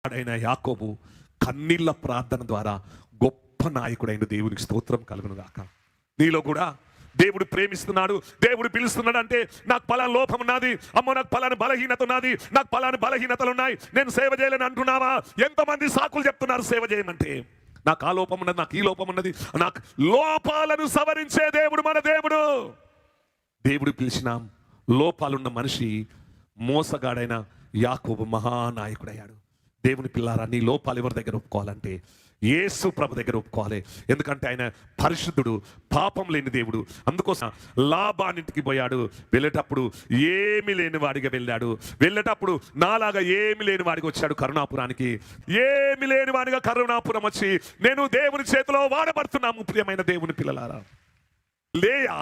మోసగాడైన యాకోబు కన్నీళ్ల ప్రార్థన ద్వారా గొప్ప నాయకుడైన దేవునికి స్తోత్రం కలుగును గాక. నీలో కూడా దేవుడు ప్రేమిస్తున్నాడు, దేవుడు పిలుస్తున్నాడు. అంటే నాకు పలానా లోపం ఉన్నది, అమ్మో నాకు పలానా బలహీనత ఉన్నది, నాకు పలానా బలహీనతలు ఉన్నాయి, నేను సేవ చేయలేని అంటున్నావా? ఎంతమంది సాకులు చెప్తున్నారు సేవ చేయమంటే. నాకు ఆ లోపం ఉన్నది, నాకు ఈ లోపం ఉన్నది. నాకు లోపాలను సవరించే దేవుడు మన దేవుడు. దేవుడు పిలిచిన లోపాలున్న మనిషి మోసగాడైన యాకోబు మహానాయకుడయ్యాడు. దేవుని పిల్లారా, నీ లోపాలు ఎవరి దగ్గర ఒప్పుకోవాలంటే యేసు ప్రభు దగ్గర ఒప్పుకోవాలి. ఎందుకంటే ఆయన పరిశుద్ధుడు, పాపం లేని దేవుడు. అందుకోసం లాబానింటికి పోయాడు. వెళ్ళేటప్పుడు ఏమి లేని వాడిగా వెళ్ళాడు. వెళ్ళేటప్పుడు నాలాగా ఏమి లేని వాడికి వచ్చాడు కరుణాపురానికి. ఏమి లేని వాడిగా కరుణాపురం వచ్చి నేను దేవుని చేతిలో వాడబడుతున్నాము. ప్రియమైన దేవుని పిల్లలారా, లేయా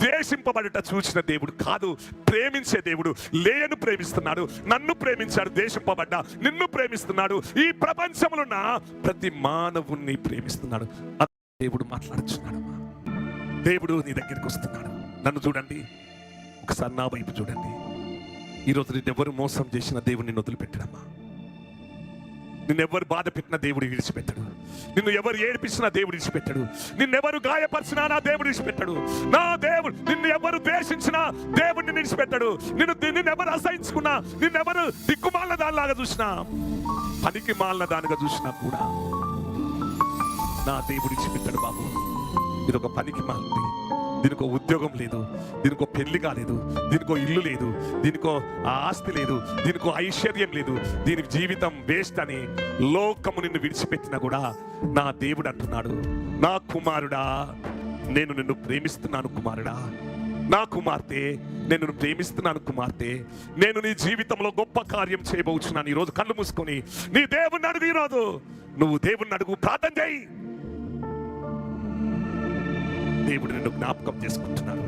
ద్వేషింపబడట చూసిన దేవుడు కాదు, ప్రేమించే దేవుడు. లేయను ప్రేమిస్తున్నాడు, నన్ను ప్రేమించాడు. ద్వేషింపబడ్డా నిన్ను ప్రేమిస్తున్నాడు. ఈ ప్రపంచంలో ఉన్న ప్రతి మానవుణ్ణి ప్రేమిస్తున్నాడు. దేవుడు మాట్లాడుచున్నాడమ్మా. దేవుడు నీ దగ్గరికి వస్తున్నాడు. నన్ను చూడండి, ఒకసారి నా వైపు చూడండి. ఈరోజు నిన్నెవరు మోసం చేసిన దేవుడు నిన్ను వదిలిపెట్టడమ్మా. నిన్నెవరు బాధ పెట్టిన దేవుడు విడిచిపెట్టడు. నిన్ను ఎవరు ఏడిపించినా దేవుడు విడిచిపెట్టడు. నిన్నెవరు గాయపరిచినా నా దేవుడు విడిచిపెట్టడు. నా దేవుడు నిన్ను ఎవరు ద్వేషించినా దేవుడిని విడిచిపెట్టడు. నిన్నెవరు అసహించుకున్నా, నిన్నెవరు దిక్కుమాలిన దానిలాగా చూసినా, పనికి మాలిన దానిగా చూసినా కూడా నా దేవుడు విడిచిపెట్టాడు. బాబు, ఇది ఒక పనికి మాలింది, దీనికో ఉద్యోగం లేదు, దీనికో పెళ్లి కాలేదు, దీనికో ఇల్లు లేదు, దీనికో ఆస్తి లేదు, దీనికో ఐశ్వర్యం లేదు, దీని జీవితం వేస్ట్ అని లోకము నిన్ను విడిచిపెట్టినా కూడా నా దేవుడు అంటున్నాడు, నా కుమారుడా నేను నిన్ను ప్రేమిస్తున్నాను కుమారుడా, నా కుమార్తె నేను నిన్ను ప్రేమిస్తున్నాను కుమార్తె, నేను నీ జీవితంలో గొప్ప కార్యం చేయబోచున్నాను. ఈరోజు కళ్ళు మూసుకొని నీ దేవుణ్ణి అడుగు. ఈరోజు నువ్వు దేవుణ్ణి అడుగు, ప్రార్థన చేయి. దేవుడు నిన్ను జ్ఞాపకం చేసుకుంటున్నాడు.